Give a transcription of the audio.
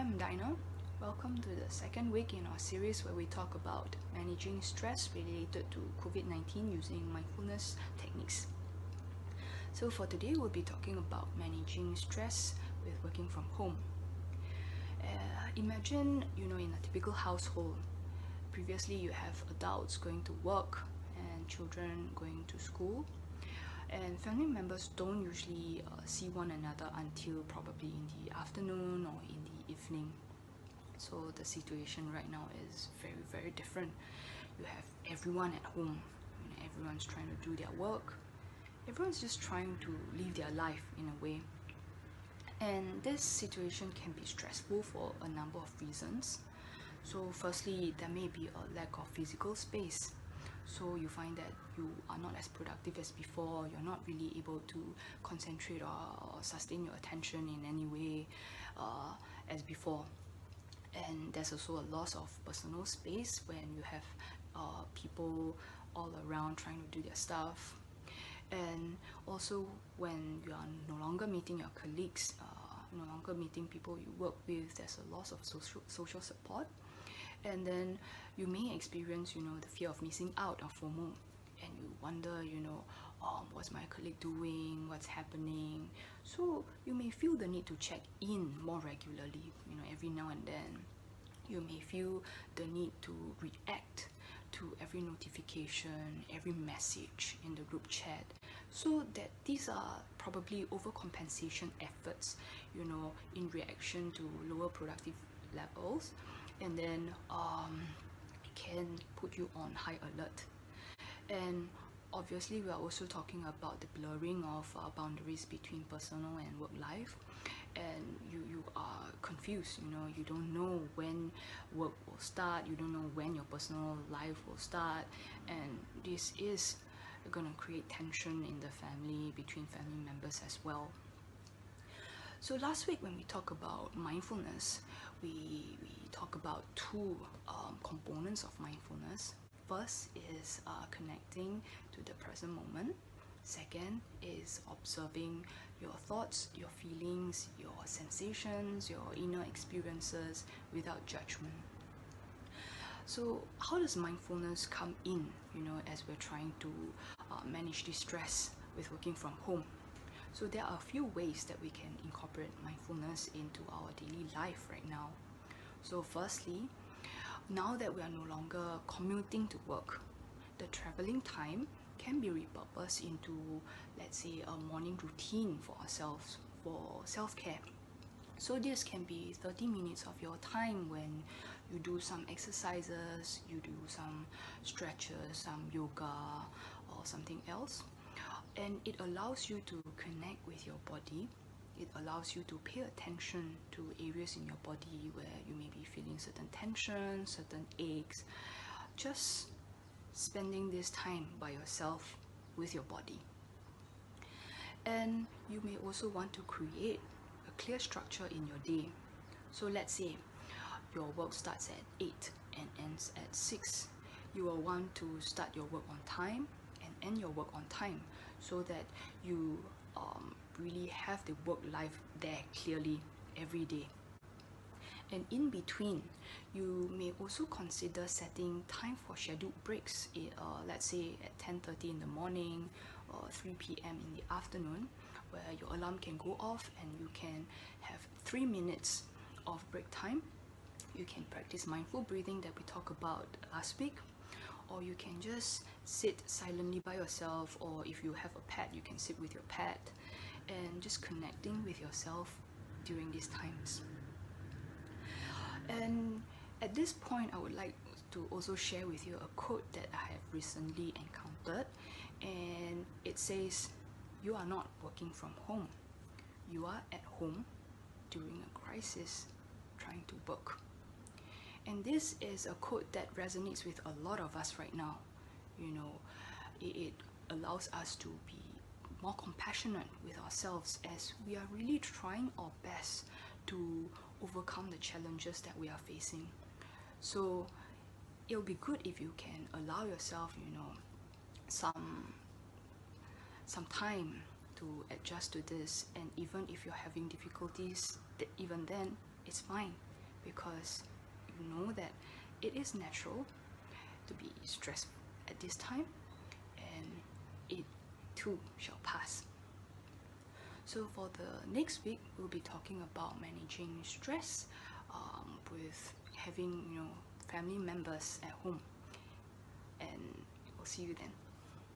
I'm Dinah. Welcome to the second week in our series where we talk about managing stress related to COVID-19 using mindfulness techniques. So for today, we'll be talking about managing stress with working from home. Imagine, in a typical household, previously you have adults going to work and children going to school, and family members don't usually see one another until probably in the afternoon or in the evening. So the situation right now is very, very different. You have everyone at home, everyone's trying to do their work, everyone's just trying to live their life in a way. And this situation can be stressful for a number of reasons. So firstly, there may be a lack of physical space. So you find that you are not as productive as before, you're not really able to concentrate or sustain your attention in any way as before. And there's also a loss of personal space when you have people all around trying to do their stuff. And also when you are no longer meeting your colleagues, no longer meeting people you work with, there's a loss of social support. And then you may experience, the fear of missing out, or FOMO, and you wonder, what's my colleague doing, what's happening. So you may feel the need to check in more regularly, every now and then. You may feel the need to react to every notification, every message in the group chat. So that these are probably overcompensation efforts, in reaction to lower productive levels, and then it can put you on high alert. And obviously, we are also talking about the blurring of boundaries between personal and work life, and you are confused. You don't know when work will start, you don't know when your personal life will start, and this is going to create tension in the family, between family members as well. So last week when we talk about mindfulness, we talk about two components of mindfulness. First is connecting to the present moment. Second is observing your thoughts, your feelings, your sensations, your inner experiences without judgment. So how does mindfulness come in, as we're trying to manage this stress with working from home? So there are a few ways that we can incorporate mindfulness into our daily life right now. So firstly, now that we are no longer commuting to work, the traveling time can be repurposed into, let's say, a morning routine for ourselves, for self-care. So this can be 30 minutes of your time when you do some exercises, you do some stretches, some yoga or something else. And it allows you to connect with your body. It allows you to pay attention to areas in your body where you may be feeling certain tension, certain aches. Just spending this time by yourself with your body. And you may also want to create a clear structure in your day. So let's say your work starts at 8 and ends at 6. You will want to start your work on time and end your work on time, so that you really have the work life there clearly every day. And in between, you may also consider setting time for scheduled breaks, let's say at 10:30 in the morning or 3 p.m. in the afternoon, where your alarm can go off and you can have 3 minutes of break time. You can practice mindful breathing that we talked about last week, or you can just sit silently by yourself, or if you have a pet, you can sit with your pet and just connecting with yourself during these times. And at this point, I would like to also share with you a quote that I have recently encountered, and it says, "You are not working from home. You are at home during a crisis trying to work." And this is a quote that resonates with a lot of us right now. It allows us to be more compassionate with ourselves as we are really trying our best to overcome the challenges that we are facing. So it'll be good if you can allow yourself, some time to adjust to this. And even if you're having difficulties, even then, it's fine. because you know that it is natural to be stressed at this time, and it too shall pass. So for the next week, we'll be talking about managing stress with having family members at home, and we'll see you then.